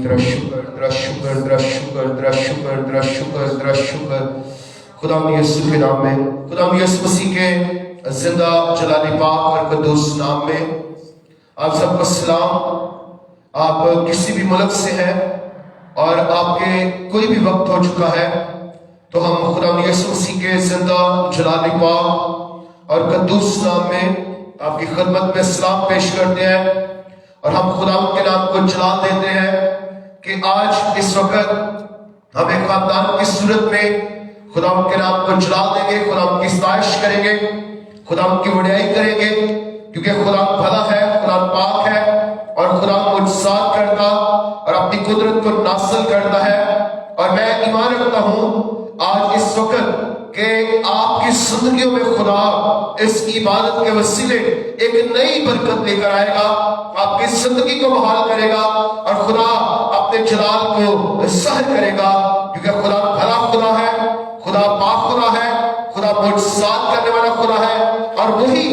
तेरा शुक्र तेरा शुक्र तेरा शुक्र तेरा शुक्र तेरा शुक्र तेरा शुक्र। खुदावंद यीशु के नाम में, खुदावंद यीशु मसीह के जिंदा जलाली पाक और कद्दूस नाम में आप सबको सलाम। आप किसी भी मुल्क से हैं और आपके कोई भी वक्त हो चुका है तो हम खुदावंद यीशु मसीह के जिंदा जलाली पाक और कद्दूस नाम में आपकी खिदमत में सलाम पेश करते हैं और हम खुदावंद के नाम को जलाल देते हैं कि आज इस वक्त हम एक खानदान की सूरत में खुदावंद के नाम को जलाल देंगे, खुदावंद की सताइश करेंगे, खुदावंद की वड्याई करेंगे, क्योंकि खुदावंद भला है, खुदावंद पाक है और खुदावंद मुजसात करता और अपनी कुदरत को नासिल करता है। और मैं ईमान रखता हूँ आज इस वक्त कि आपकी जिंदगियों में खुदा इस इबादत के वसीले एक नई बरकत लेकर आएगा, आपकी जिंदगी को बहाल करेगा और खुदा अपने जलाल को ज़ाहिर करेगा, क्योंकि खुदा भला खुदा है, खुदा पाक खुदा है, खुदा मुजसात करने वाला खुदा है और वही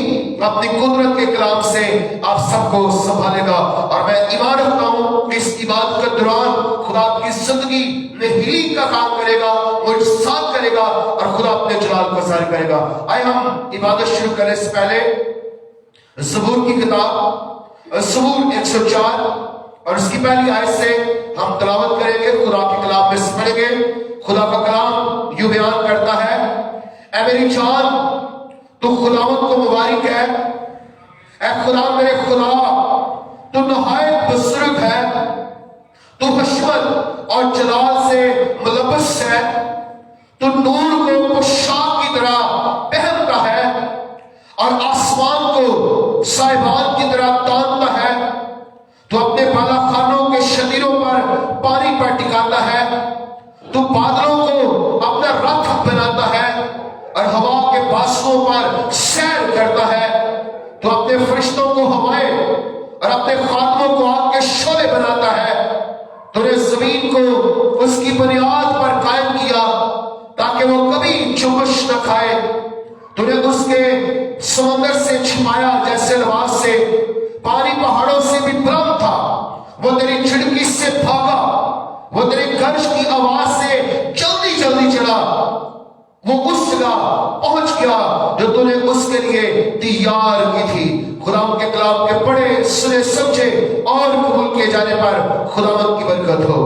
अपनी कुदरत के कलाम से आप सबको संभालेगा। और मैं ईमान रखता हूँ इस इबादत के दौरान खुदा आपकी जिंदगी में हीलिंग का काम करेगा, मुजसात करेगा और खुदा अपने जलाल को ज़ाहिर करेगा। आए हम इबादत शुरू करने से पहले ज़बूर की किताब ज़बूर 104 और उसकी पहली आयत से हम तिलावत करेंगे, खुदा के कलाम में से पढ़ेंगे। खुदा का कलाम यूं बयान करता है, ऐ मेरी जान तू खुदावंद को मुबारक है, ऐ खुदा मेरे खुदा तू नहायत बुजुर्ग है, तू हशमत और जलाल से मुलब्बस है, तू नूर को पोशाक की तरह पहनता है और आसमान को साहिबान की तरह तानता है, तू अपने बालाखानों के शरीरों पर पानी पर टिकाता है, तू बादलों को अपना रथ बनाता है और हवा के बासों पर सैर करता है, तू अपने फरिश्तों को हवाएं और अपने खादमों को आग के शोले बनाता है, तूने जमीन को उसकी बुनियाद पर कायम किया ताकि वो कभी चुभश न खाए, तूने उसके समंदर से छिपाया जैसे लिबास से, पानी पहाड़ों से भी बुलंद था, वो तेरी छिड़की से भागा, वो तेरी गर्ज की आवाज से जल्दी जल्दी चला, वो उस जगह पहुंच गया जो तूने उसके लिए तैयार की थी। खुदावंद के कलाम के पढ़े सुने समझे और कबूल किए जाने पर खुदावंद की बरकत हो,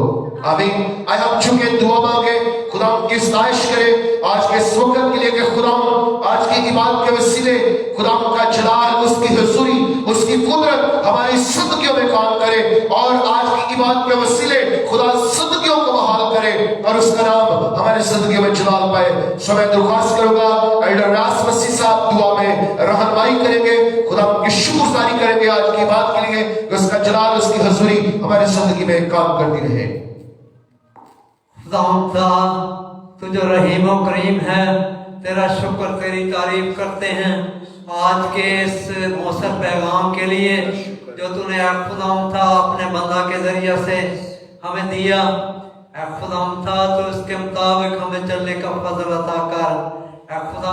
आमीन। आए हम झुके दुआ मांगे, खुदावंद की सताइश करें आज के इस वक्त के लिए कि खुदावंद आज की इबादत के वसीले खुदावंद का जलाल, उसकी हुजूरी, उसकी कुदरत हमारी जिंदगियों में काम करे और आज की इबादत के वसीले खुदा जिंदगियों को बहाल करे और उसका नाम हमारे जिंदगी में जलाल पाए। सो मैं दरख्वास्त करूंगा एल्डर रास मसीह साहब दुआ में रहनुमाई करेंगे, खुदा की शुक्रगुजारी करेंगे आज की बात के लिए कि उसका जलाल, उसकी हुजूरी हमारी जिंदगी में काम करती रहे। खुदा तू जो रहीम और करीम है, तेरा शुक्र तेरी तारीफ करते हैं आज के इस मौसम पैगाम के लिए जो तूने खुदा अपने बंदा के जरिए से हमें दिया। खुदा तो इसके मुताबिक हमें चलने का फजल अता कर। खुदा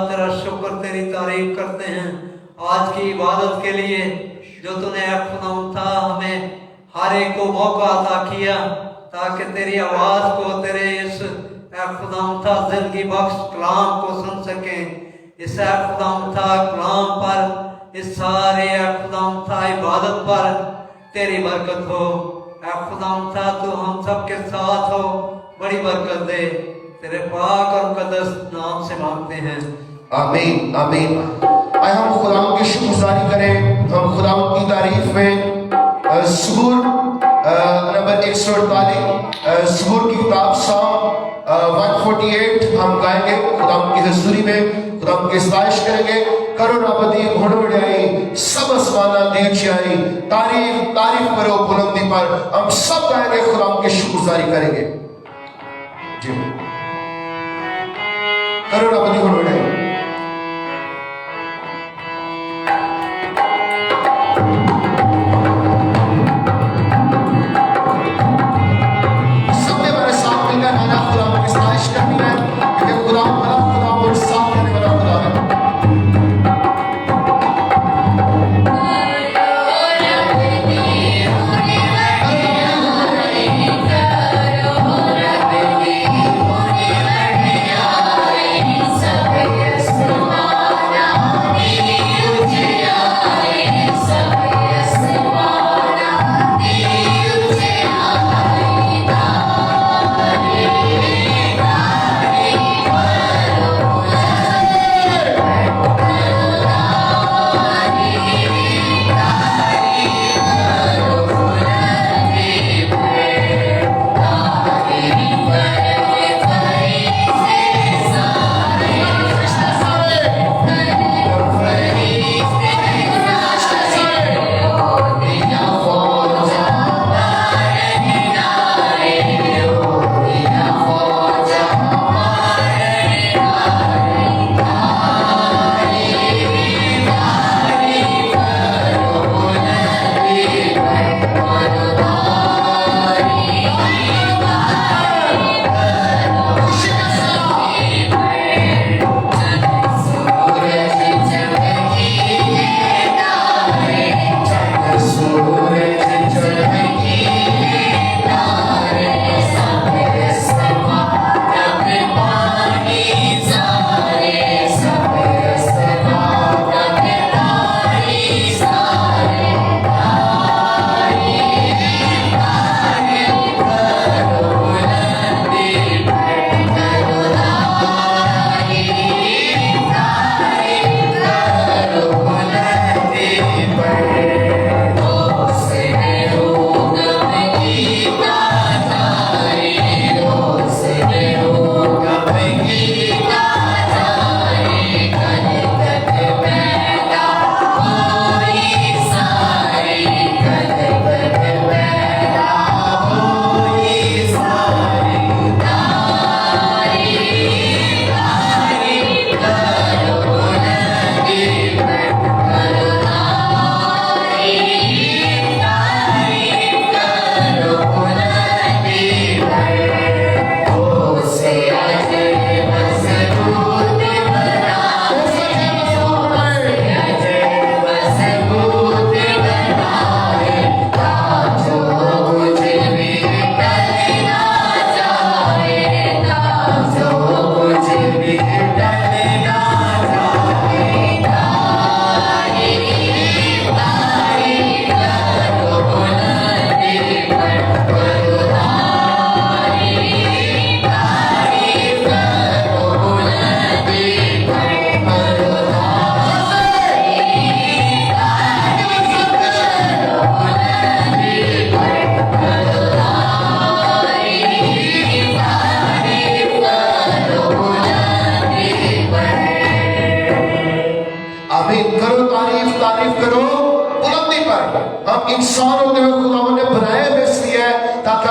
तेरा शुक्र तेरी तारीफ करते हैं आज की इबादत के लिए जो तूने खुदा हमें हर एक को मौका अता किया ताकि तेरी आवाज को, तेरे इस खुदा जिंदगी बख्श कलाम को सुन सके। इस खुदा कलाम पर, इस सारे खुदा इबादत पर तेरी बरकत हो। खुदा तू हम सब के साथ हो, बड़ी बरकत दे, तेरे पाक और मुकद्दस नाम से मांगते हैं, आमीन आमीन। आए हम खुदा की शुक्रगुजारी करें, हम खुदा की तारीफ में ज़बूर नंबर 148 ज़बूर की किताब साम 148 हम गाएंगे, खुदा की हुजूरी में खुदा की सताइश करेंगे। करो रबदी घोड़ बढ़ाई सब आसमाना नीचे आई, तारीफ तारीफ करो बुलंदी पर, हम सब गाएंगे खुदा की शुक्रगुजारी करेंगे। जी करो रबदी घोड़ बढ़ाई। खुदा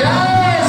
Yes!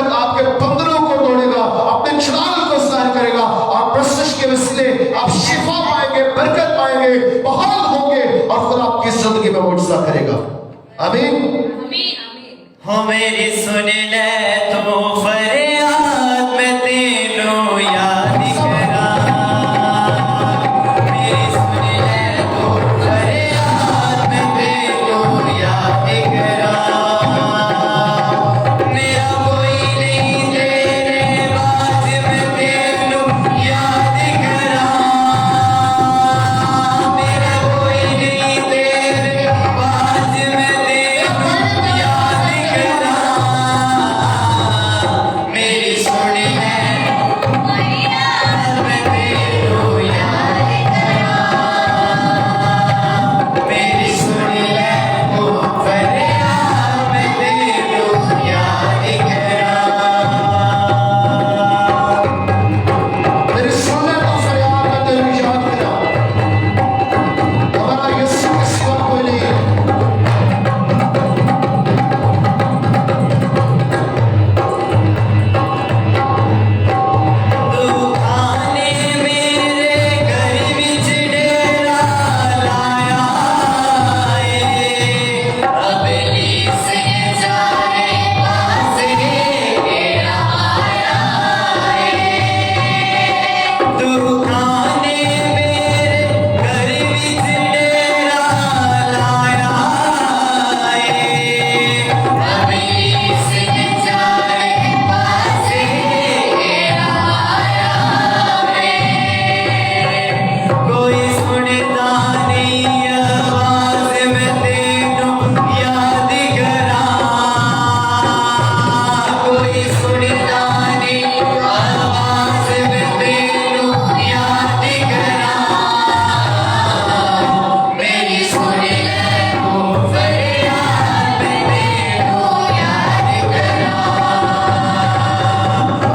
वक्त आपके बंधनों को तोड़ेगा, अपने छलांग को ज़ाहिर करेगा और प्रस्तुत के वसीले आप शिफा पाएंगे, बरकत पाएंगे, बहाल होंगे और खुदा आपकी जिंदगी में मुआजिज़ा करेगा। आमीन। हो मेरी सुन ले तू फरियाद, मैं तेनू याद करा। मेरी सुन ले तू फरियाद, मैं तेनू याद करा। मेरा कोई नहीं तेरे बाज, मैं तेनू याद करा। मेरा कोई नहीं तेरे बाज, मैं तेनू याद करा। मेरी सुन ले मैं तेनू याद करा। मेरी सुन ले तू फरियाद, मैं तेनू याद करा। मेरी सुन ले तो फरियाद, मैं तेरी याद करा। हमारा यीशु के सिवा कोई नहीं है। तू खाने मेरे घर विच डेरा लाया है। अबलीस ने चारे पासे घेरा आया है। तू खाने मेरे घर विच डेरा लाया है। अबलीस ने चारे पासे घेरा आया है। कोई सुनता नहीं आवाज, मैं तेनू याद करा। कोई सुनता नहीं आवाज, मैं तेनू याद करा। मेरी सुन ले तू फरियाद, मैं तेनू याद करा।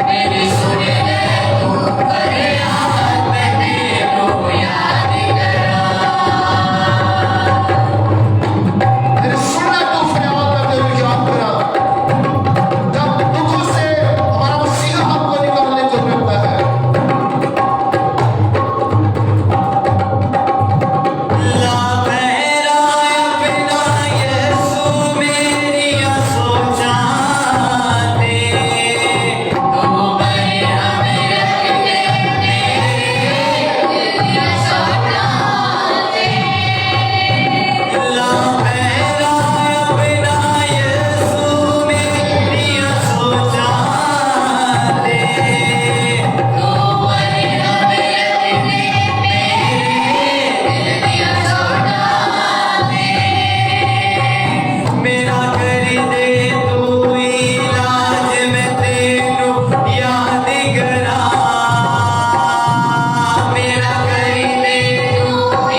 मेरी सुन ले तू फरियाद, मैं तेनू याद करा। मेरी सुन ले तो फरियाद, मैं तेरी याद करा। जब दुखों से हमारा मसीहा हमको निकालने को मिलता है, ला बहरा अपना यीशु मेरी सोचा दे। तू बहरा मेरे ला बहरा अपना यीशु मेरी सोचा दे। तू बहरा मेरा कर दे तू इलाज, मैं तेनू याद करा। मेरा कर दे तू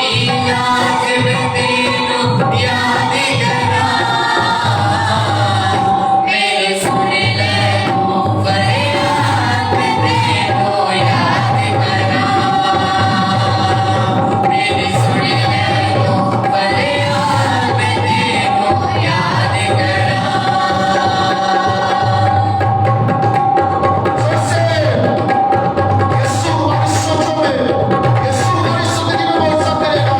इलाज, मैं तेनू याद करा। मेरी सुन ले तू फरियाद, मैं तेनू याद करा। मेरी सुन ले तू फरियाद, मैं तेनू याद करा। जैसे यीशु हमारी सोचों में, यीशु हमारी जिंदगी में मुआवजा करेगा।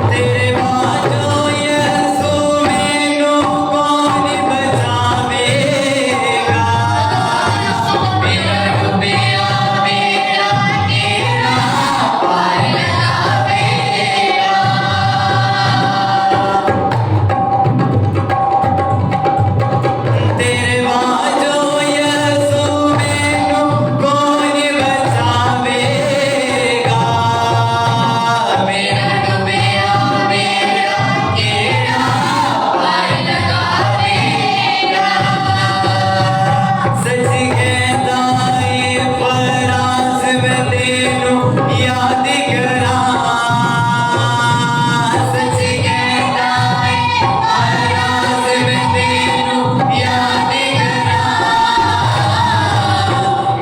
तेरे बाजो यीशु मैनू कौन बचावेगा। मेरा रुपया मेरा तेरा पार लगावेगा। तेरे बाजो यीशु मैनू कौन बचावेगा। मेरा रुपया मेरा तेरा पार लगावेगा। सच कहता है फराज, मैं तेनू याद करा। सच कहता है फराज, मैं तेनू याद करा।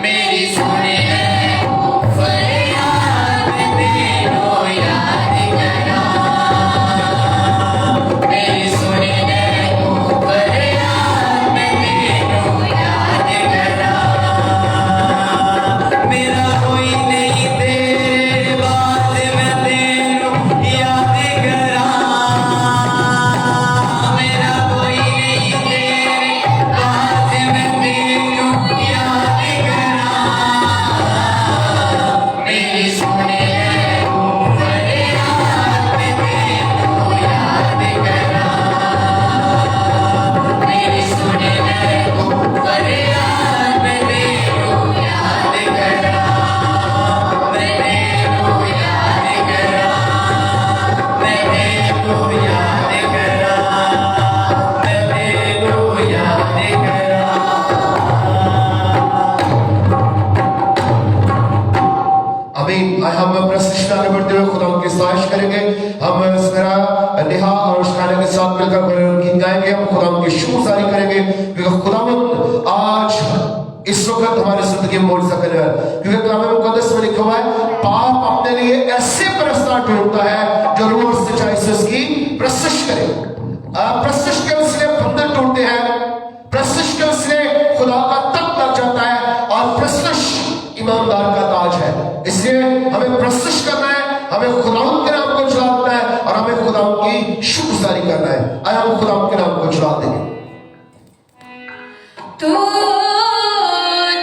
मेरी सुन ले तू फरियाद, मैं तेनू याद करा। मेरी आमीन। आए हम प्रशिक्षण आगे बढ़ते हुए खुदा की सताइश करेंगे। हम इस तरह नेहा और उस खाने के साथ मिलकर गीत गाएंगे। हम खुदा की शुक्रगुजारी करेंगे क्योंकि खुदावंद आज इस वक्त हमारी जिंदगी में मौजूद करने वाला है। क्योंकि कलाम मुकद्दस में लिखा हुआ है पाप अपने लिए ऐसे परस्तार ढूंढता है जो रूह और सच्चाई से उसकी प्रशिश करे। प्रशिश के उसने बंधन टूटते हैं, प्रशिश के उसने खुदा का तख्त लग जाता है और प्रशिश ईमानदार का ताज है। इसलिए हमें प्रशिश करना है, हमें खुदावंद के नाम को चलाना है और हमें खुदावंद की शुक्रगुजारी करना है। आइए हम खुदावंद के नाम को चला देंगे। तू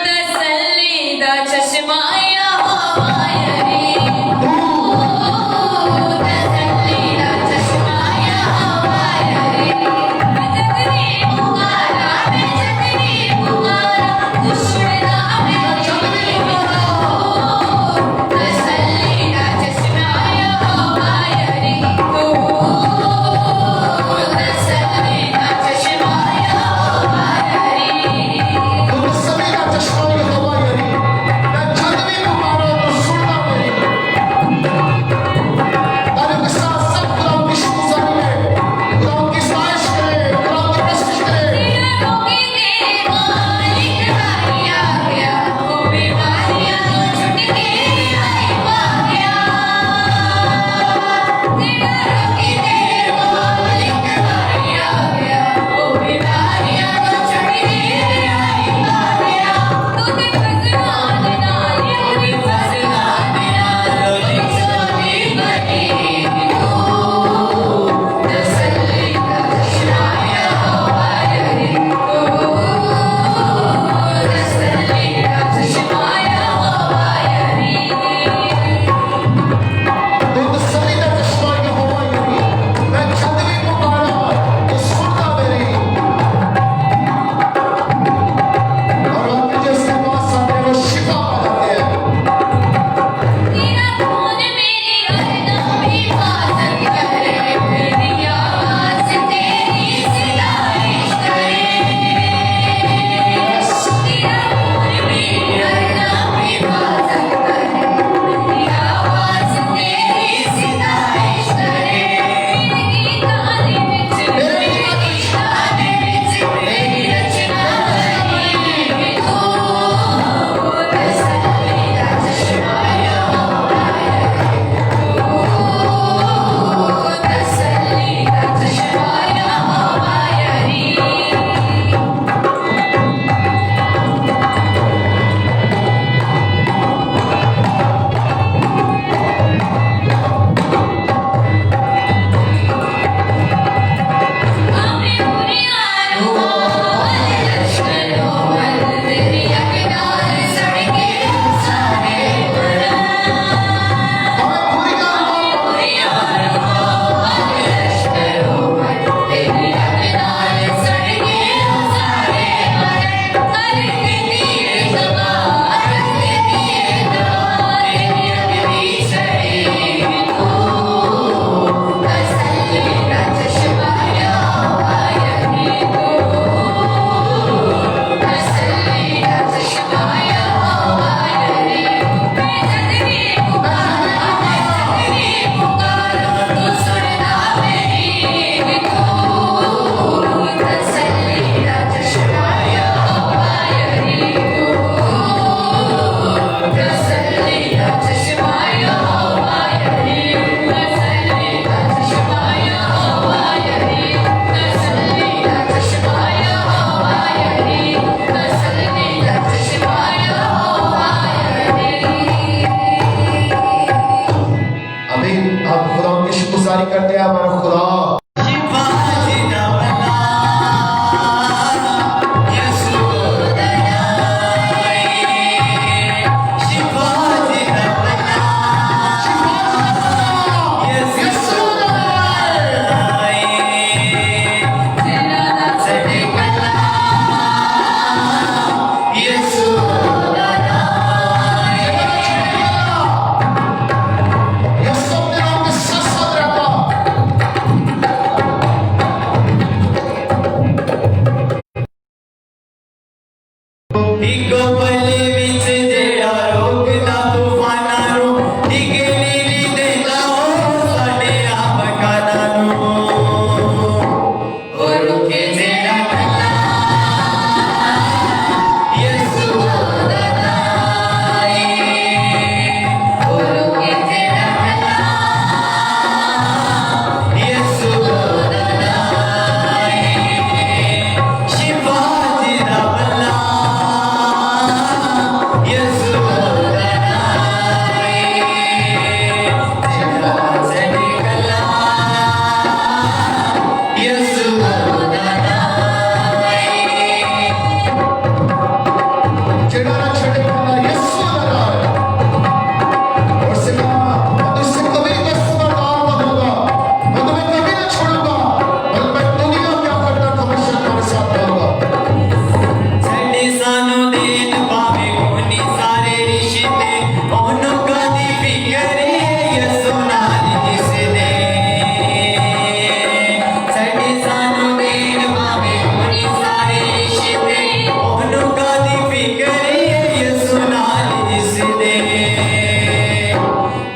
तसल्ली दा चश्मा यहोवा रे, तू तसल्ली दा चश्मा यहोवा रे, मैं जतनी पुकारा दुश्मना में जतनी पुकारा, तसल्ली दा चश्मा यहोवा रे, तू तसल्ली दा चश्मा यहोवा रे। तुम सभी का चश्मा यहोवा यरी, मैं जब भी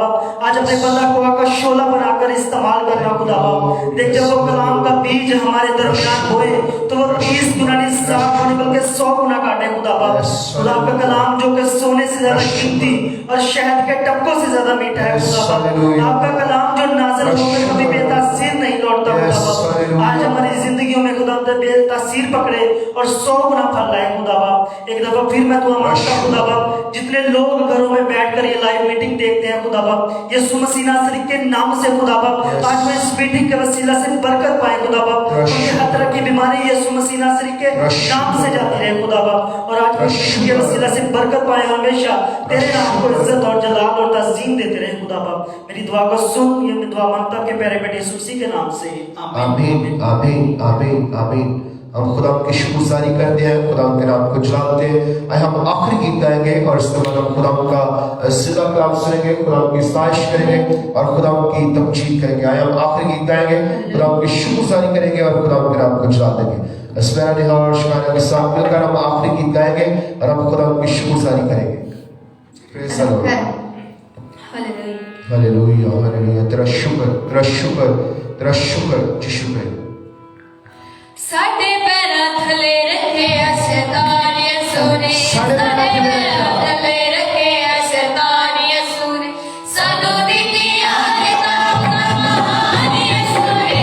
बाप आज अपने बंदा को का शोला बनाकर इस्तेमाल करना खुदा बाप देख जब वो कलाम का बीज हमारे दरमियान होए तो वो 30 गुना नहीं 60 गुना बल्कि 100 गुना काटे खुदा बाप खुदा आपका कलाम जो कि सोने से ज्यादा कीमती और शहद के टपकों से ज्यादा मीठा है खुदा बाप आपका कलाम जो नाज़िल होकर कभी बेतासीर नहीं लौटता खुदा बाप आज हमारी जिंदगियों में खुदा बेतासीर पकड़े और 100 गुना फल लाए खुदा बाप एक दफा फिर मैं दुआ मांगता हूं खुदा बाप जितने लोग घरों में बैठकर ये लाइव मीटिंग देखते हैं खुदा बाप यीशु मसीह नासरी के नाम से खुदा बाप आज मैं इस मीटिंग के वसीला से बरकत पाए खुदा बाप उनकी हर तरह की बीमारी यीशु मसीह नासरी के नाम से जाती रहे खुदा बाप और आज मैं मीटिंग के वसीला से बरकत पाए हमेशा तेरे नाम को इज्जत और जलाल और तज़ीम देते रहे खुदा बाप मेरी दुआ को सुन ये मैं दुआ मांगता हूं कि प्यारे बेटे यीशु मसीह के नाम से आमीन आमीन आमीन आमीन। हम खुदा की शुक्रगुजारी करते हैं, खुदा के नाम को जलाते हैं। आइए हम आखिरी गीत गाएंगे और इसके बाद हम खुदा का सिदा कलाम सुनेंगे, खुदा की साइश करेंगे और खुदा की तमजीद करेंगे। आइए हम आखिरी गीत गाएंगे, खुदा की शुक्रगुजारी करेंगे और खुदा के नाम को जला देंगे। अस्मेरा निहार शुक्राना के साथ मिलकर हम आखिरी गीत गाएंगे और हम खुदा की शुक्रगुजारी करेंगे। Praise the Lord, hallelujah hallelujah. तेरा शुक्र तेरा शुक्र तेरा शुक्र जी शुक्र। साडे पैरां थले रखे शैतान यसू ने, साडे पैरां थले रखे शैतान यसू ने, सानू दित्तियां ने नाम महान यसू ने,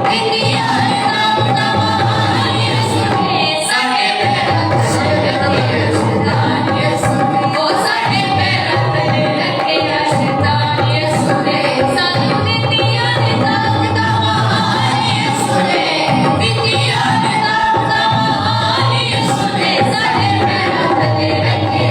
दित्तियां ने नाम महान यसू ने, साडे पैरां थले रखे शैतान यसू ने, ओ साडे पैरां थले रखे शैतान यसू ने, सानू दित्तियां ने नाम महान यसू ने, दित्तियां ने नाम महान यसू ने, साडे पैरां थले रखे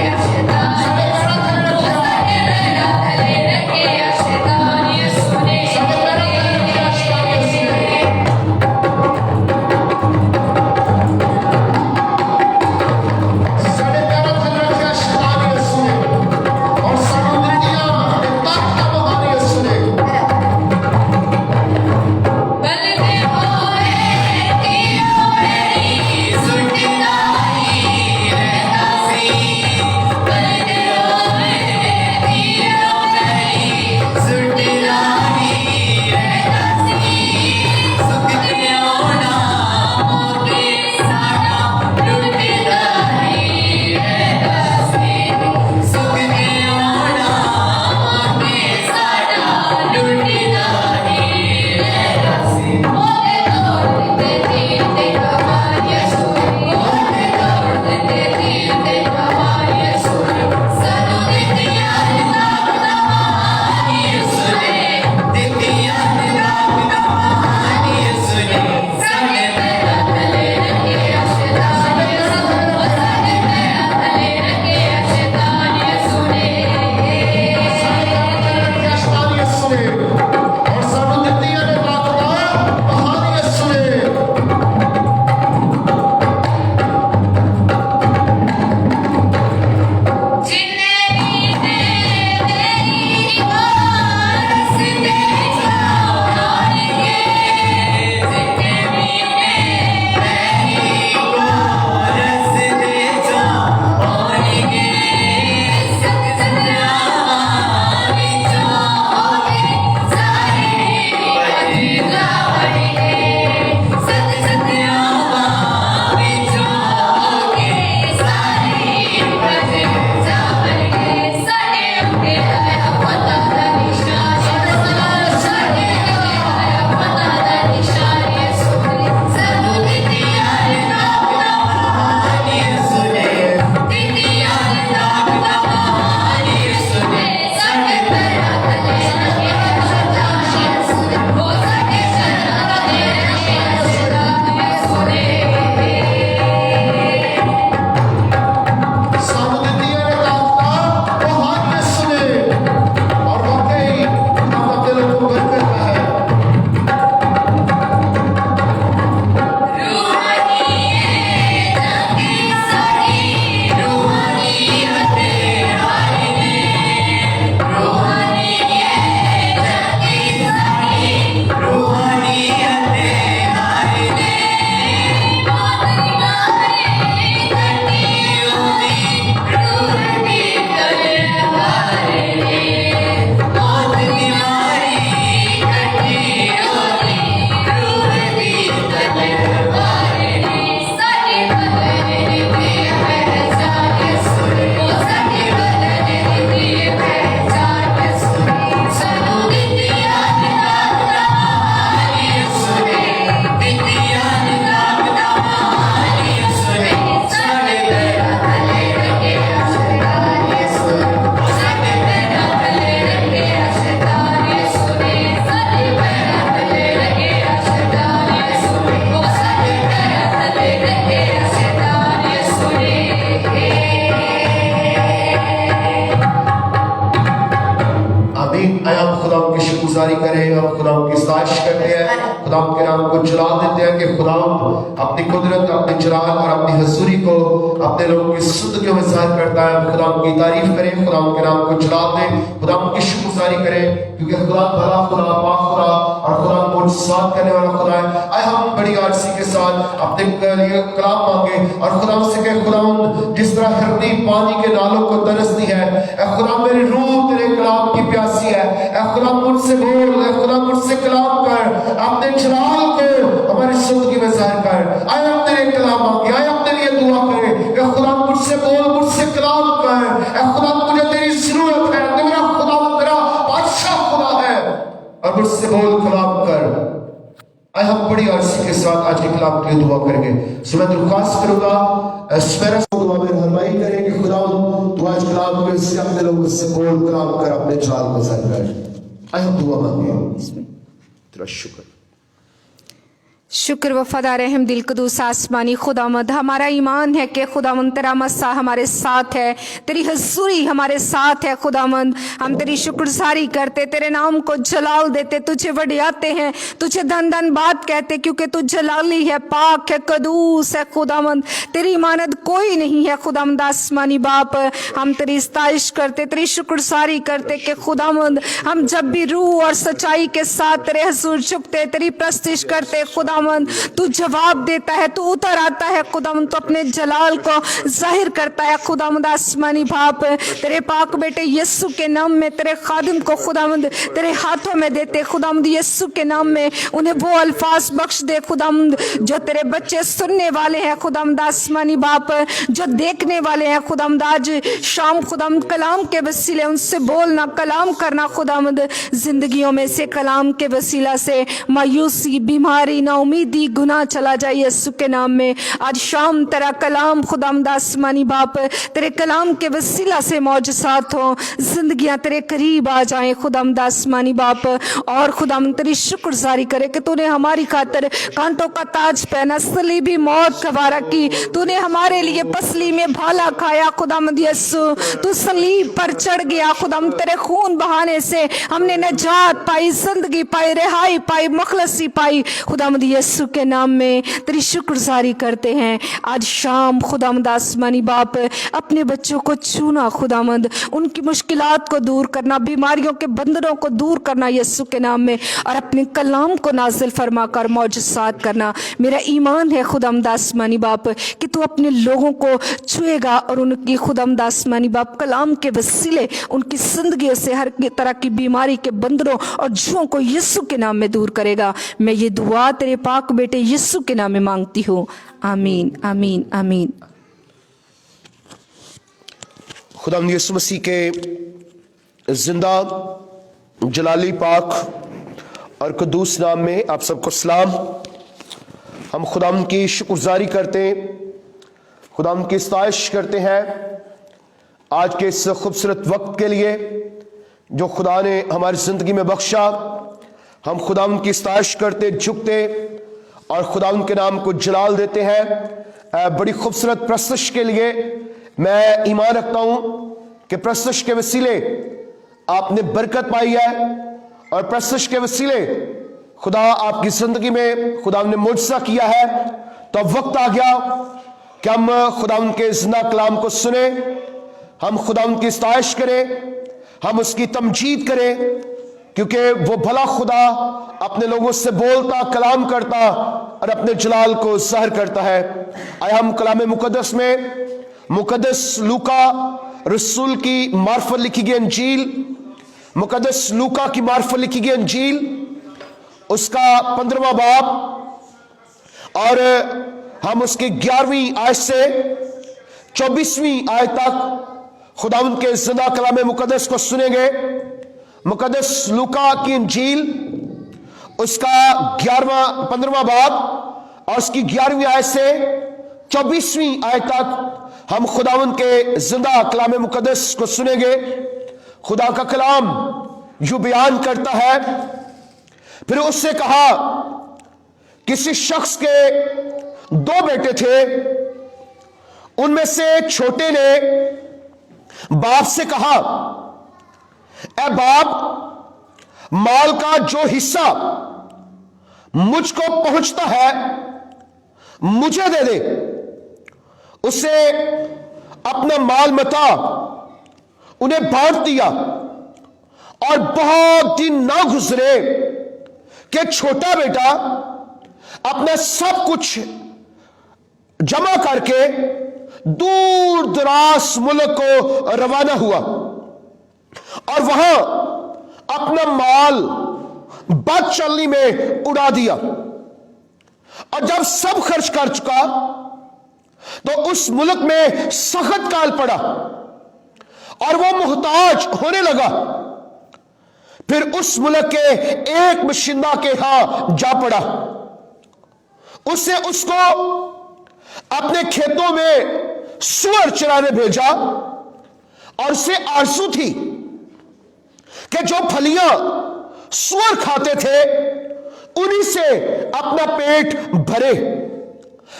हम खुदा की सताइश करते हैं, खुदा के नाम को जलाल देते हैं कि खुदा अपनी कुदरत, अपने जलाल और अपनी हजूरी को अपने लोगों की जिंदगियों में जाहिर करता है। खुदा की तारीफ करें, खुदा के नाम को जलाल दें, खुदा की शुक्रगुजारी करें, क्योंकि खुदा भला, खुदा पाक खुदा और खुदा मुआजिज़ात करने वाला खुदा है। आए हम बड़ी आजिज़ी के साथ अपने लिए कलाम मांगे और खुदा से कहे, खुदा जिस तरह धरती पानी के नालों को तरसती है, ऐ खुदा मेरी रूह तेरे कलाम की प्यासी है। ऐ खुदा मुझसे बोल, ऐ खुदा मुझसे कलाम कर, अपने जलाल को हमारी जिंदगी में जाहिर कर। आए हम तेरे कलाम मांगे, आए अपने लिए दुआ करें, ऐ खुदा मुझसे बोल, मुझसे कलाम कर। ऐ खुदा मुझे तेरी जरूरत है, मेरा खुदा मेरा बादशाह खुदा है और मुझसे बोल कलाम कर। आए हम बड़ी अर्जी के साथ आज के कलाम के लिए दुआ करेंगे। सो मैं दरख्वास्त करूंगा सवेरा से दुआ में रहनुमाई करेंगे। खुदा तू आज कलाम के से अपने लोगों से बोल, कलाम कर, अपने जाल को जाहिर कर। आए हम दुआ मांगे। तेरा शुक्र शुक्र वफादार रहम दिल कदूस आसमानी खुदामद, हमारा ईमान है कि खुदामंद तेरा मस्सा हमारे साथ है, तेरी हजूरी हमारे साथ है। खुदामंद हम तेरी शुक्रगुजारी करते, तेरे नाम को जलाल देते, तुझे वडियाते हैं, तुझे धन धन बात कहते, क्योंकि तू जलाली है, पाक है, कदूस है। खुदामंद तेरी मानद कोई नहीं है। खुदामंद आसमानी बाप, हम तेरी सताइश करते, तेरी शुक्रगुजारी करते कि खुदामंद हम जब भी रूह और सच्चाई के साथ तेरे हजूर झुकते, तेरी प्रस्तिश करते, खुदामंद तू जवाब देता है, तू उतर आता है। खुदावंद तू अपने जलाल को जाहिर करता है। खुदावंद आसमानी बाप, तेरे पाक बेटे यीशु के नाम में तेरे खादिम को खुदावंद तेरे हाथों में देते। खुदावंद यीशु के नाम में उन्हें वो अल्फाज बख्श दे खुदावंद जो तेरे बच्चे सुनने वाले हैं। खुदावंद आसमानी बाप, जो देखने वाले हैं, खुदावंद आज शाम खुदावंद कलाम के वसीले उनसे बोलना, कलाम करना। खुदावंद जिंदगियों में से कलाम के वसीला से मायूसी, बीमारी, ना उम्मीदी, गुनाह चला जाए यीशु के नाम में। आज शाम तेरा कलाम खुदावंद आसमानी बाप, तेरे कलाम के वसीला से मौजज़ात हो, जिंदगियां तेरे करीब आ जाएं खुदावंद आसमानी बाप। और खुदावंद तेरी शुक्रगुजारी करे कि तूने हमारी खातिर कांटों का ताज पहना, सलीबी मौत गवारा की, तूने हमारे लिए पसली में भाला खाया। खुदावंद यीशु तू सलीब पर चढ़ गया। खुदावंद तेरे खून बहाने से हमने नजात पाई, जिंदगी पाई, रिहाई पाई, मुखलसी पाई। खुदावंद यीशु के नाम में तेरी शुक्रगुजारी करते हैं। आज शाम खुदावंद आसमानी बाप, अपने बच्चों को छूना खुदावंद, उनकी मुश्किलात को दूर करना, बीमारियों के बंधनों को दूर करना यीशु के नाम में, और अपने कलाम को नाजिल फरमा कर मौजज़ात करना। मेरा ईमान है खुदावंद आसमानी बाप कि तू अपने लोगों को छुएगा और उनकी खुदावंद आसमानी बाप कलाम के वसीले उनकी जिंदगियों से हर तरह की बीमारी के बंधनों और जुओं को यीशु के नाम में दूर करेगा। मैं ये दुआ तेरे पाक बेटे यीशु के नाम में मांगती हूँ, आमीन आमीन आमीन। खुदावंद यीशु मसीह के जिंदा जलाली पाक और कदूस नाम में आप सबको सलाम। हम खुदावंद की शुक्रगुजारी करते, खुदावंद की सताइश करते हैं आज के इस खूबसूरत वक्त के लिए जो खुदा ने हमारी जिंदगी में बख्शा। हम खुदावंद की सताइश करते, झुकते और खुदावंद के नाम को जलाल देते हैं। बड़ी खूबसूरत प्रस्तुश के लिए मैं ईमान रखता हूं कि प्रस्तुश के वसीले आपने बरकत पाई है और प्रस्तुश के वसीले खुदा आपकी जिंदगी में खुदा ने मुआजिज़ा किया है। तो अब वक्त आ गया कि हम खुदावंद के जिंदा कलाम को सुने, हम खुदावंद की सताइश करें, हम उसकी तमजीद करें, क्योंकि वो भला खुदा अपने लोगों से बोलता, कलाम करता और अपने जलाल को ज़ाहिर करता है। आए हम कलाम मुकद्दस में मुकद्दस लूका रसूल की मार्फत लिखी गई अंजील, मुकद्दस लूका की मार्फत लिखी गई अंजील, उसका 15वां बाब और हम उसकी 11वीं आयत से 24वीं आयत तक खुदावंद के जिंदा कलाम मुकद्दस को सुनेंगे। मुकद्दस लूका की अंजील उसका 15वां बाब और उसकी 11वीं आयत से 24वीं आयत तक हम खुदावंद के जिंदा कलाम मुकद्दस को सुनेंगे। खुदा का कलाम यूं बयान करता है, फिर उससे कहा, किसी शख्स के 2 बेटे थे, उनमें से छोटे ने बाप से कहा, ए बाप, माल का जो हिस्सा मुझको पहुंचता है मुझे दे दे। उसे अपना माल मता उन्हें बांट दिया और बहुत दिन ना गुजरे कि छोटा बेटा अपना सब कुछ जमा करके दूर दराज मुल्क को रवाना हुआ और वहां अपना माल बद चलनी में उड़ा दिया। और जब सब खर्च कर चुका तो उस मुल्क में सख्त काल पड़ा और वो मुहताज होने लगा। फिर उस मुल्क के एक बशिंदा के यहां जा पड़ा। उसने उसको अपने खेतों में सूअर चराने भेजा और उसे आरज़ू थी कि जो फलियां सूअर खाते थे उन्हीं से अपना पेट भरे,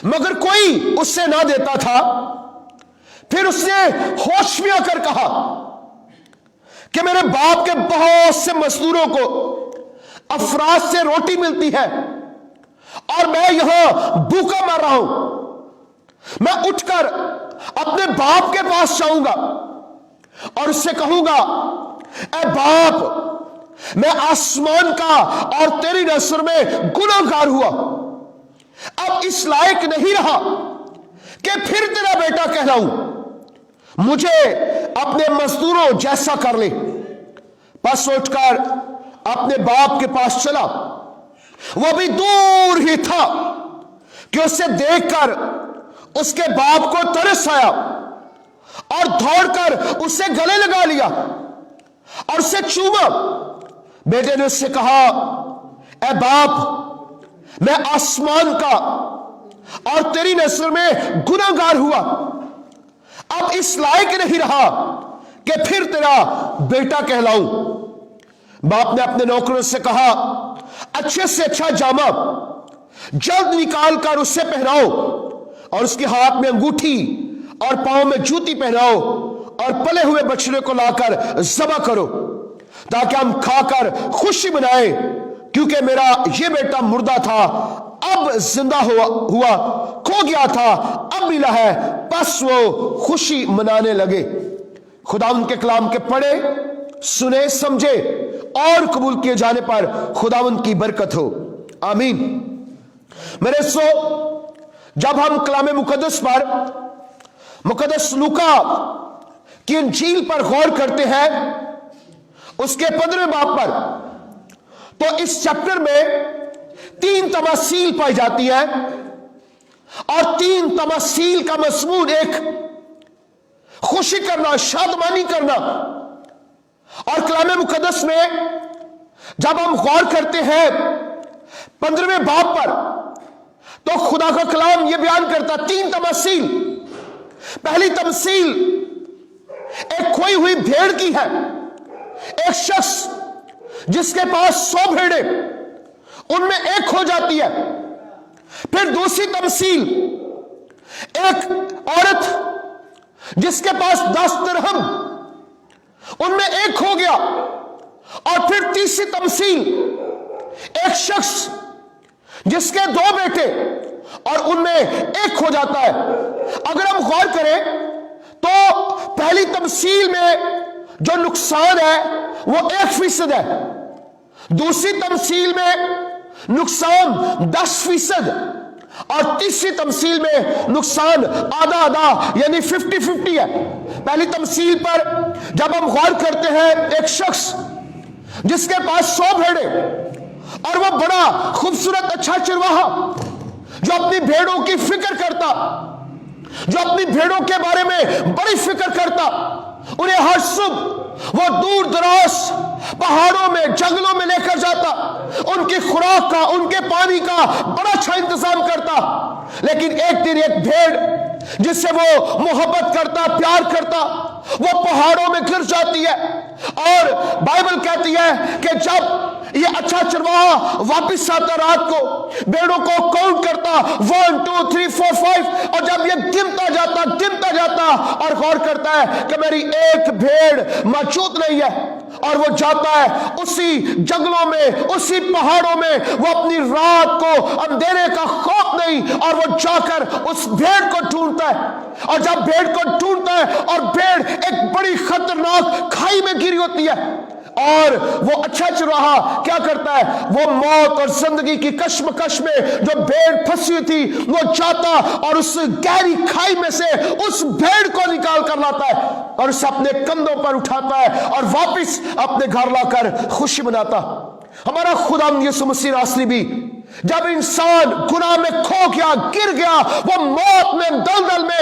मगर कोई उससे ना देता था। फिर उसने होश में आकर कहा कि मेरे बाप के बहुत से मजदूरों को अफराज से रोटी मिलती है और मैं यहां भूखा मर रहा हूं। मैं उठकर अपने बाप के पास जाऊंगा और उससे कहूंगा, ए बाप, मैं आसमान का और तेरी नजर में गुनहगार हुआ, अब इस लायक नहीं रहा कि फिर तेरा बेटा कहलाऊं। मुझे अपने मजदूरों जैसा कर ले। बस उठकर अपने बाप के पास चला। वो भी दूर ही था कि उसे देखकर उसके बाप को तरस आया और दौड़कर उसे गले लगा लिया और उसे चूमा। बेटे ने उससे कहा, ए बाप, मैं आसमान का और तेरी नजर में गुनहगार हुआ, अब इस लायक नहीं रहा कि फिर तेरा बेटा कहलाऊं। बाप ने अपने नौकरों से कहा, अच्छे से अच्छा जामा जल्द निकाल कर उससे पहनाओ और उसके हाथ में अंगूठी और पांव में जूती पहनाओ और पले हुए बछड़े को लाकर ज़बह करो ताकि हम खाकर खुशी मनाएं, क्योंकि मेरा ये बेटा मुर्दा था अब जिंदा हुआ, खो गया था अब मिला है। बस वो खुशी मनाने लगे। खुदा उनके कलाम के पढ़े, सुने, समझे और कबूल किए जाने पर खुदावंद की बरकत हो। आमीन। मेरे जब हम कलाम मुकद्दस पर, मुकद्दस लूका की इंजील पर गौर करते हैं, उसके 15वें बाब पर, तो इस चैप्टर में 3 तमासील पाई जाती है और 3 तमासील का मजमून एक खुशी करना, शादमानी करना। और कलाम मुकद्दस में जब हम गौर करते हैं 15वें बाब पर, तो खुदा का कलाम यह बयान करता 3 तमासील। पहली तमसील एक खोई हुई भेड़ की है। एक शख्स जिसके पास 100 भेड़ें, उनमें एक खो जाती है। फिर दूसरी तमसील एक औरत जिसके पास 10 दिरहम, उनमें एक खो गया। और फिर तीसरी तमसील एक शख्स जिसके 2 बेटे और उनमें एक खो जाता है। अगर हम गौर करें तो पहली तमसील में जो नुकसान है वो 1% है, दूसरी तमसील में नुकसान 10% और तीसरी तमसील में नुकसान आधा आधा यानी 50-50 है। पहली तमसील पर जब हम गौर करते हैं, एक शख्स जिसके पास 100 भेड़े और वह बड़ा खूबसूरत अच्छा चरवाहा जो अपनी भेड़ों की फिक्र करता, जो अपनी भेड़ों के बारे में बड़ी फिक्र करता, उन्हें हर सुबह वो दूर दराज पहाड़ों में, जंगलों में लेकर जाता, उनकी खुराक का, उनके पानी का बड़ा अच्छा इंतजाम करता। लेकिन एक दिन एक भेड़ जिससे वो मोहब्बत करता, प्यार करता, वो पहाड़ों में गिर जाती है। और बाइबल कहती है कि जब ये अच्छा चरवाहा वापिस आता रात को, भेड़ों को काउंट करता 1 2 3 4 5, और जब ये गिनता जाता और गौर करता है कि मेरी एक भेड़ मौजूद नहीं है, और वो जाता है उसी जंगलों में, उसी पहाड़ों में, वो अपनी रात को अंधेरे का खौफ नहीं, और वो जाकर उस भेड़ को ढूंढता है। और जब भेड़ को ढूंढता है और भेड़ एक बड़ी खतरनाक खाई में गिरी होती है, और वो अच्छा चुराहा क्या करता है, वो मौत और जिंदगी की कश्मकश में जो भेड़ फंसी हुई थी, वो जाता और उस गहरी खाई में से उस भेड़ को निकाल कर लाता है और उसे अपने कंधों पर उठाता है और वापस अपने घर लाकर खुशी मनाता। हमारा खुदा यीशु मसीह रास्ते भी जब इंसान गुनाह में खो गया, गिर गया, वो मौत में, दलदल में,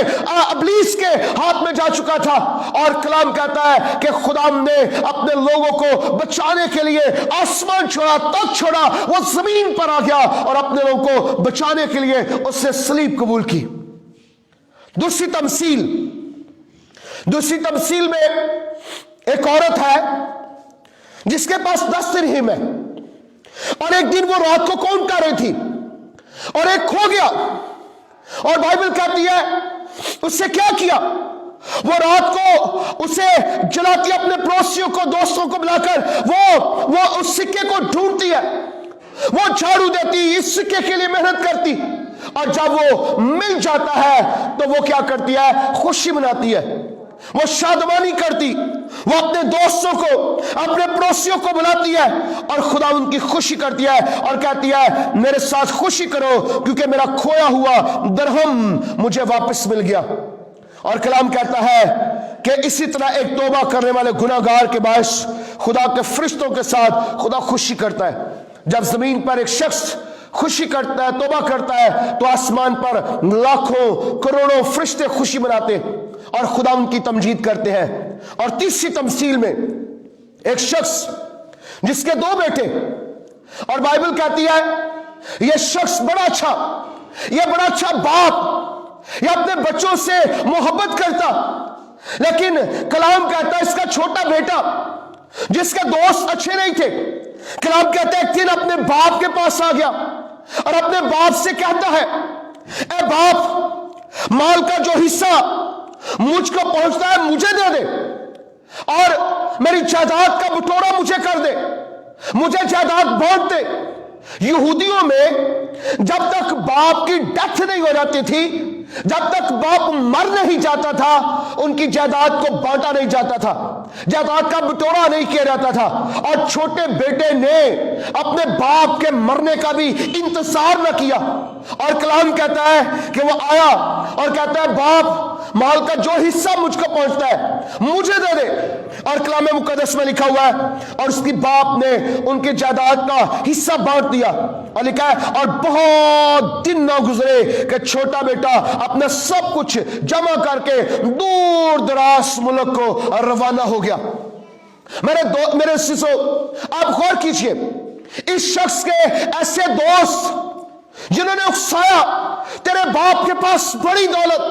इब्लीस के हाथ में जा चुका था, और कलाम कहता है कि खुदा ने अपने लोगों को बचाने के लिए आसमान छोड़ा, तक छोड़ा, वो जमीन पर आ गया और अपने लोगों को बचाने के लिए उससे सलीब कबूल की। दूसरी तमसील में एक औरत है जिसके पास 10 तिरहिम है, और एक दिन वो रात को कौन कर रही थी और एक खो गया, और बाइबल कहती है उससे क्या किया, वो रात को उसे जलाती, अपने पड़ोसियों को, दोस्तों को बुलाकर वो उस सिक्के को ढूंढती है, वो झाड़ू देती, इस सिक्के के लिए मेहनत करती, और जब वो मिल जाता है तो वो क्या करती है, खुशी मनाती है, वो शादमानी करती, वो अपने दोस्तों को, अपने पड़ोसियों को बुलाती है और खुदा उनकी खुशी करती है और कहती है मेरे साथ खुशी करो क्योंकि मेरा खोया हुआ दरहम मुझे वापस मिल गया। और कलाम कहता है कि इसी तरह एक तौबा करने वाले गुनाहगार के बायस खुदा के फरिश्तों के साथ खुदा खुशी करता है। जब जमीन पर एक शख्स खुशी करता है, तौबा करता है, तो आसमान पर लाखों करोड़ों फरिश्ते खुशी मनाते और खुदा उनकी तमजीद करते हैं। और तीसरी तमसील में एक शख्स जिसके 2 बेटे, और बाइबल कहती है यह शख्स बड़ा अच्छा बाप, यह अपने बच्चों से मोहब्बत करता, लेकिन कलाम कहता है इसका छोटा बेटा जिसके दोस्त अच्छे नहीं थे, कलाम कहता है एक दिन अपने बाप के पास आ गया और अपने बाप से कहता है ए बाप, माल का जो हिस्सा मुझको पहुंचता है मुझे दे दे, और मेरी जायदाद का बटोरा मुझे कर दे, मुझे जायदाद बांट दे। यहूदियों में जब तक बाप की डेथ नहीं हो जाती थी, जब तक बाप मर नहीं जाता था, उनकी जायदाद को बांटा नहीं जाता था, जायदाद का बटोरा नहीं किया जाता था। और छोटे बेटे ने अपने बाप के मरने का भी इंतजार न किया, और कलाम कहता है कि वो आया और कहता है बाप, माल का जो हिस्सा मुझको पहुंचता है मुझे दे दे। और कलाम मुकद्दस में लिखा हुआ है और उसकी बाप ने उनके जायदाद का हिस्सा बांट दिया, और लिखा है और बहुत दिन ना गुजरे कि छोटा बेटा अपना सब कुछ जमा करके दूर दराज मुल्क को रवाना हो गया। मेरे शिशो, आप गौर कीजिए, इस शख्स के ऐसे दोस्त जिन्होंने उकसाया तेरे बाप के पास बड़ी दौलत,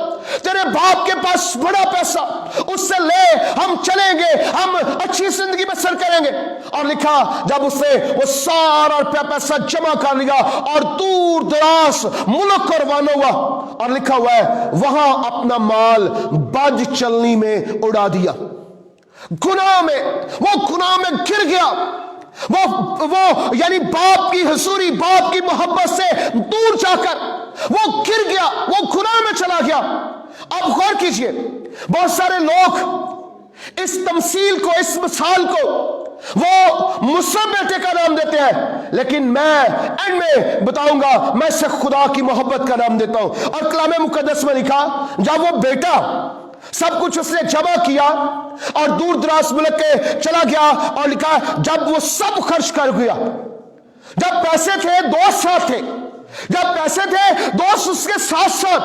तेरे बाप के पास बड़ा पैसा, उससे ले हम चलेंगे, हम अच्छी जिंदगी बसर करेंगे। और लिखा जब उसने वो सारा पैसा जमा कर लिया और दूर दराज मुल्क को रवाना हुआ, और लिखा हुआ है वहां अपना माल बाज चलनी में उड़ा दिया, गुनाह में गिर गया, वो यानी बाप की हजूरी, बाप की मोहब्बत से दूर जाकर वो गिर गया, वो गुनाह में चला गया। अब गौर कीजिए, बहुत सारे लोग इस तमसील को, इस मिसाल को वो मूसा बेटे का नाम देते हैं, लेकिन मैं एंड में बताऊंगा मैं इसे खुदा की मोहब्बत का नाम देता हूं। और कलाम मुकद्दस में लिखा जब वो बेटा सब कुछ उसने जमा किया और दूर दराज मुल्क के चला गया, और लिखा जब वो सब खर्च कर गया, जब पैसे थे दोस्त साथ थे, जब पैसे थे दोस्त उसके साथ साथ,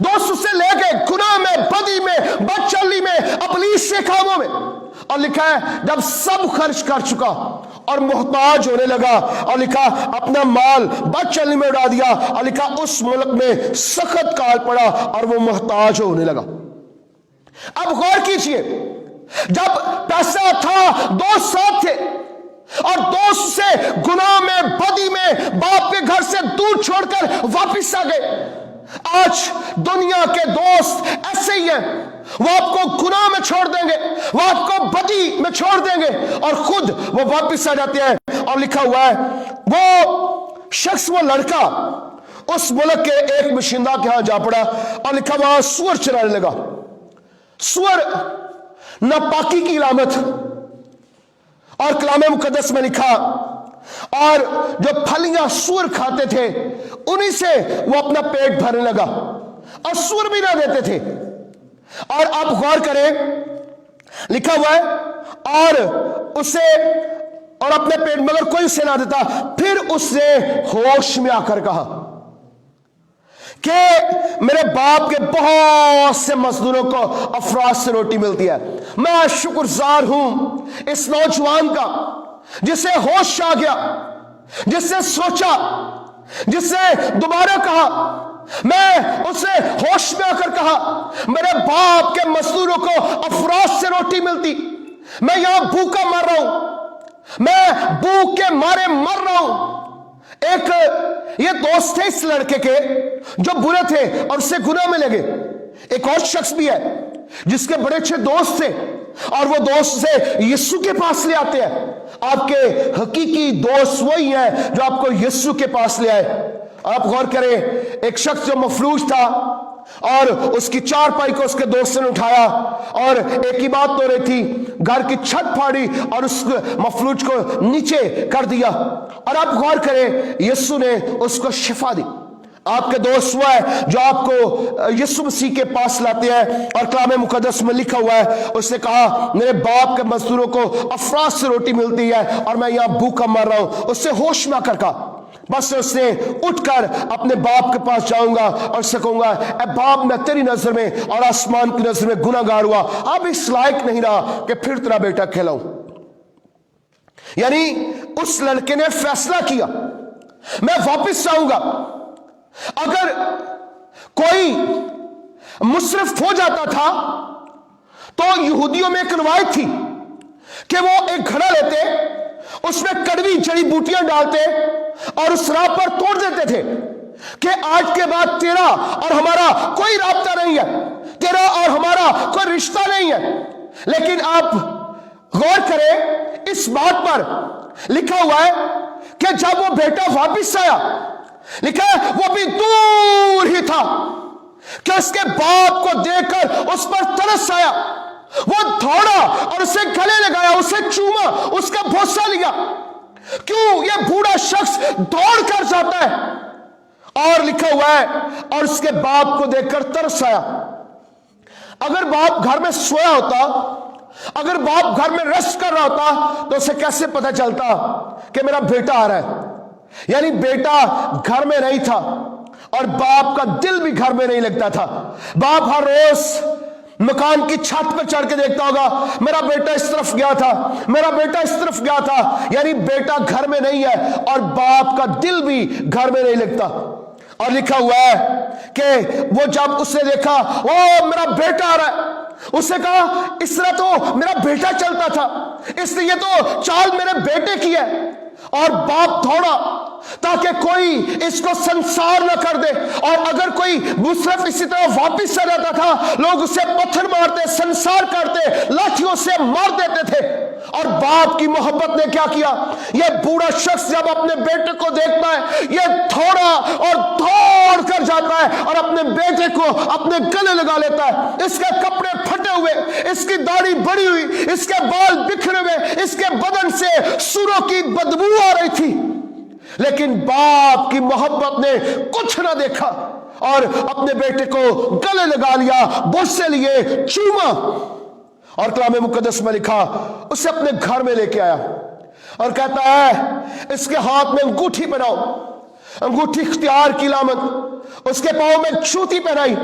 दोस्त उससे ले गए गुनाह में, बदी में, बदचलनी में, इब्लीस के कामों में। और लिखा है जब सब खर्च कर चुका और मोहताज होने लगा, और लिखा अपना माल बदचलनी में उड़ा दिया, और लिखा उस मुल्क में सख्त काल पड़ा और वो मोहताज होने लगा। अब गौर कीजिए, जब पैसा था, दोस्त साथ थे, और दोस्त से गुनाह में, बदी में, बाप के घर से दूर छोड़कर वापस आ गए। आज दुनिया के दोस्त ऐसे ही हैं, वो आपको गुनाह में छोड़ देंगे, वो आपको बदी में छोड़ देंगे और खुद वो वापस आ जाते हैं। और लिखा हुआ है वो शख्स, वो लड़का उस मुल्क के एक बाशिंदा के यहां जा पड़ा और लिखा वहां सूअर चराने लगा। सूअर नापाकी की इलामत, और कलाम मुकद्दस में लिखा और जो फलियां सूअर खाते थे उन्हीं से वो अपना पेट भरने लगा और सूअर भी ना देते थे। और आप गौर करें, लिखा हुआ है और उसे और अपने पेट मगर कोई उसे ना देता। फिर उसने होश में आकर कहा कि मेरे बाप के बहुत से मजदूरों को अफराज से रोटी मिलती है। मैं शुक्रगुजार हूं इस नौजवान का जिसे होश आ गया, जिससे सोचा, जिससे दोबारा कहा। मैं उसे होश में आकर कहा मेरे बाप के मजदूरों को अफराज से रोटी मिलती, मैं यहां भूखा मर रहा हूं, मैं भूख के मारे मर रहा हूं। एक ये दोस्त थे इस लड़के के जो बुरे थे और उससे गुनाह में लगे। एक और शख्स भी है जिसके बड़े अच्छे दोस्त थे और वो दोस्त से यीशु के पास ले आते हैं। आपके हकीकी दोस्त वही है जो आपको यीशु के पास ले आए। आप गौर करें, एक शख्स जो मफलूज था और उसकी चारपाई को उसके दोस्त ने उठाया और एक ही बात हो रही थी, घर की छत फाड़ी और उस मफलूज को नीचे कर दिया। और आप गौर करें, यीशु ने उसको शिफा दी। आपके दोस्त हुआ है जो आपको यीशु मसीह के पास लाते हैं और कलाम मुकद्दस में लिखा हुआ है उसने कहा मेरे बाप के मजदूरों को अफराज से रोटी मिलती है और मैं यहां भूखा मर रहा हूं। उससे होश में आकर कहा, बस उसने उठकर अपने बाप के पास जाऊंगा और उससे कहूंगा ए बाप, मैं तेरी नजर में और आसमान की नजर में गुनाहगार हुआ, अब इस लायक नहीं रहा कि फिर तेरा बेटा कहलाऊं। यानी उस लड़के ने फैसला किया मैं वापस आऊंगा। अगर कोई मुसरफ हो जाता था तो यहूदियों में एक रवायत थी कि वो एक घड़ा लेते, उसमें कड़वी जड़ी बूटियां डालते और उस राह पर तोड़ देते थे कि आज के बाद तेरा और हमारा कोई राब्ता नहीं है, तेरा और हमारा कोई रिश्ता नहीं है। लेकिन आप गौर करें, इस बात पर लिखा हुआ है कि जब वो बेटा वापस आया, लिखा है वो भी दूर ही था कि उसके बाप को देखकर उस पर तरस आया। वो दौड़ा और उसे गले लगाया, उसे चूमा, उसका भोसा लिया। क्यों? ये बूढ़ा शख्स दौड़ कर जाता है और लिखा हुआ है और उसके बाप को देखकर तरस आया। अगर बाप घर में सोया होता, अगर बाप घर में रेस्ट कर रहा होता तो उसे कैसे पता चलता कि मेरा बेटा आ रहा है? यानी बेटा घर में नहीं था और बाप का दिल भी घर में नहीं लगता था। बाप हर रोज मकान की छत पर चढ़ के देखता होगा मेरा बेटा इस तरफ गया था, मेरा बेटा इस तरफ गया था। यानी बेटा घर में नहीं है और बाप का दिल भी घर में नहीं लगता। और लिखा हुआ है कि वो जब उसने देखा ओ मेरा बेटा आ रहा है, उसने कहा इस तरह तो मेरा बेटा चलता था, इसलिए तो चाल मेरे बेटे की है। और बाप दौड़ा ताकि कोई इसको संसार न कर दे। और अगर कोई मुसरफ इसी तरह वापिस आ जाता था, लोग उसे पत्थर मारते, संसार करते, लाठियों से मार देते थे। और बाप की मोहब्बत ने क्या किया, यह बूढ़ा शख्स जब अपने बेटे को देखता है, यह दौड़ा और दौड़ कर जाता है और अपने बेटे को अपने गले लगा लेता है। इसके कपड़े फटे हुए, इसकी दाढ़ी बड़ी हुई, इसके बाल बिखरे हुए, इसके बदन से सूरों की बदबू आ रही थी, लेकिन बाप की मोहब्बत ने कुछ ना देखा और अपने बेटे को गले लगा लिया, बोसे लिए, चूमा। और कलाम मुकद्दस में लिखा उसे अपने घर में लेके आया और कहता है इसके हाथ में अंगूठी पहनाओ, अंगूठी इख्तियार की लामत। उसके पांव में जूती पहनाई,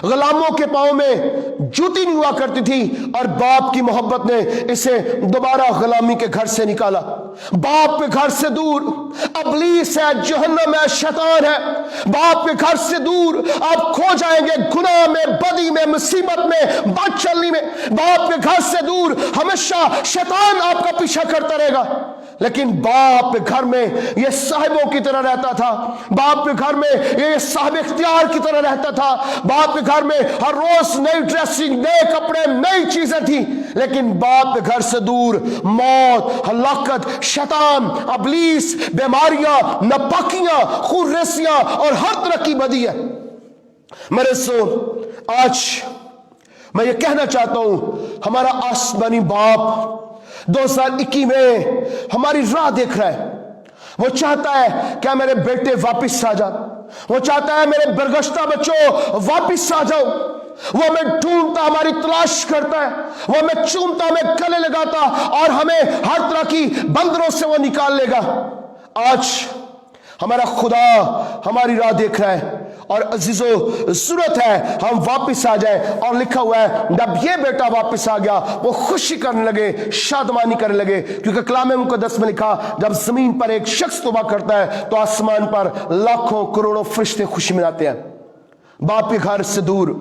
गुलामों के पांव में जूती नहीं हुआ करती थी। और बाप की मोहब्बत ने इसे दोबारा गुलामी के घर से निकाला। बाप के घर से दूर अबलीस है, जहन्नम है, शैतान है। बाप के घर से दूर आप खो जाएंगे गुनाह में, बदी में, मुसीबत में, बात चलनी में। बाप के घर से दूर हमेशा शैतान आपका पीछा करता रहेगा। लेकिन बाप के घर में ये साहिबों की तरह रहता था। बाप के घर में ये साहिब इख्तियार की तरह रहता था। बाप के घर में हर रोज नई ड्रेसिंग, नए कपड़े, नई चीजें थी। लेकिन बाप के घर से दूर मौत, हलाकत, शैतान, अबलीस, बीमारियां, नापाकियां, खुर्रसियां और हर तरह की बदी है। मेरे दोस्तों, आज मैं ये कहना चाहता हूं, हमारा आसमानी बाप 2021 में हमारी राह देख रहा है। वो चाहता है क्या मेरे बेटे वापस आ जा, वो चाहता है मेरे बरगश्ता बच्चों वापस आ जाओ। वो हमें ढूंढता, हमारी तलाश करता है, वो हमें चूमता, हमें गले लगाता और हमें हर तरह की बंदरों से वो निकाल लेगा। आज हमारा खुदा हमारी राह देख रहा है और अजीजों, जरूरत है हम वापस आ जाए। और लिखा हुआ है जब ये बेटा वापस आ गया वो खुशी करने लगे, शादमानी करने लगे, क्योंकि कलाम मुकद्दस में लिखा जब जमीन पर एक शख्स तौबा करता है तो आसमान पर लाखों करोड़ों फरिश्ते खुशी मनाते हैं। बाप के घर से दूर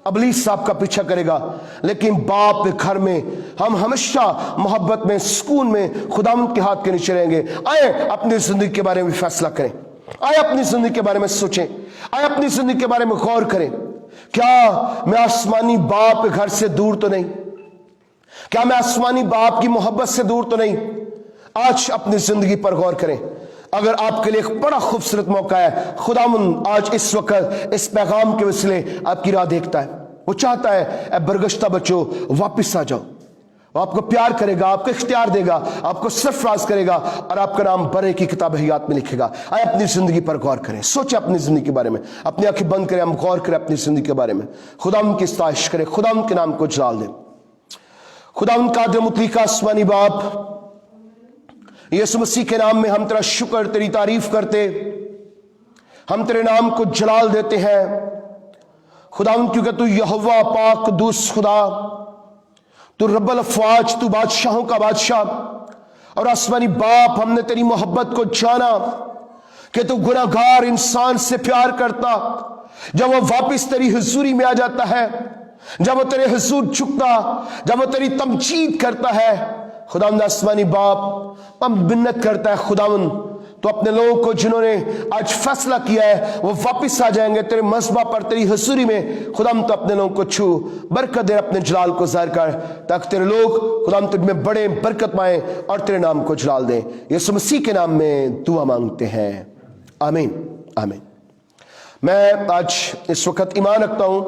अबलीस साहब का पीछा करेगा, लेकिन बाप के घर में हम हमेशा मोहब्बत में, सुकून में खुदावंद के हाथ के नीचे रहेंगे। आए अपनी जिंदगी के बारे में फैसला करें, आए अपनी जिंदगी के बारे में सोचें, आए अपनी जिंदगी के बारे में गौर करें। क्या मैं आसमानी बाप के घर से दूर तो नहीं? क्या मैं आसमानी बाप की मोहब्बत से दूर तो नहीं? आज अपनी जिंदगी पर गौर करें। अगर आपके लिए एक बड़ा खूबसूरत मौका है, खुदावंद आज इस वक्त इस पैगाम के वसीले आपकी राह देखता है। वो चाहता है ए बरगश्ता बच्चों वापस आ जाओ। वो आपको प्यार करेगा, आपको इख्तियार देगा, आपको सरफराज करेगा और आपका नाम बरे की किताब हयात में लिखेगा। आए अपनी जिंदगी पर गौर करें, सोचें अपनी जिंदगी के बारे में, अपनी आंखें बंद करें, हम गौर करें अपनी जिंदगी के बारे में, खुदावंद की इस्ताइश करें, खुदावंद के नाम को जलाल दें। खुदावंद कादिर मुतलक आसमानी बाप, यीशु मसीह के नाम में हम तेरा शुक्र, तेरी तारीफ करते, हम तेरे नाम को जलाल देते हैं खुदावंद, क्योंकि तू यहोवा पाक कुद्दूस खुदा, तू रब्बुल अफ़वाज, तू बादशाहों का बादशाह। और आसमानी बाप, हमने तेरी मोहब्बत को जाना कि तू गुनाहगार इंसान से प्यार करता। जब वो वापस तेरी हुजूरी में आ जाता है, जब वो तेरे हुजूर झुकता, जब वो तेरी तमजीद करता है, खुदावंद आसमानी बाप हम मिन्नत करता है खुदावंद, तो अपने लोगों को जिन्होंने आज फैसला किया है वो वापस आ जाएंगे तेरे मज़बा पर, तेरी हुजूरी में। खुदावंद तो अपने लोगों को छू, बरकत दे, अपने जलाल को ज़ाहिर कर, ताकि तेरे लोग खुदावंद तुझ में बड़े बरकत पाएं और तेरे नाम को जलाल दें। यीशु मसीह के नाम में दुआ मांगते हैं, आमीन आमीन। मैं आज इस वक्त ईमान रखता हूं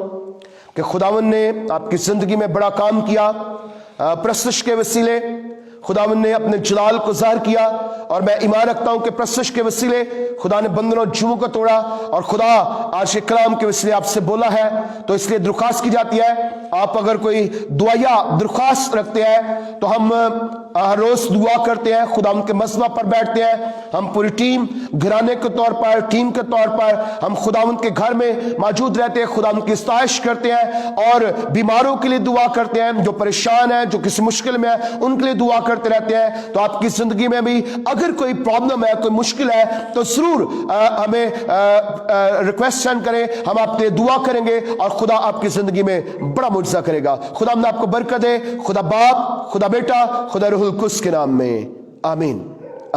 कि खुदावंद ने आपकी जिंदगी में बड़ा काम किया। प्रस्तुश के वसीले खुदावंद ने अपने जलाल को ज़ाहिर किया, और मैं ईमान रखता हूं कि प्रस्तुश के वसीले खुदा ने बंधनों जुमों को तोड़ा, और खुदा आज के कलाम के वसीले आपसे बोला है। तो इसलिए दरख्वास्त की जाती है, आप अगर कोई दुआया दरख्वास्त रखते हैं तो हम हर रोज दुआ करते हैं, खुदावंद के मज़बा पर बैठते हैं। हम पूरी टीम, घराने के तौर पर, टीम के तौर पर हम खुदावंद के घर में मौजूद रहते हैं, खुदावंद की इस्ताइश करते हैं और बीमारों के लिए दुआ करते हैं, जो परेशान है, जो किसी मुश्किल में है, उनके लिए दुआ करते रहते हैं। तो आपकी जिंदगी में भी अगर कोई प्रॉब्लम है, कोई मुश्किल है, तो जरूर हमें रिक्वेस्ट सेंड करें, हम आपके लिए दुआ करेंगे और खुदा आपकी जिंदगी में बड़ा मुआवजा करेगा। खुदा आपको बरकत दे। खुदा बाप, खुदा बेटा, खुदा रूहुल कुद्स के नाम में, आमीन।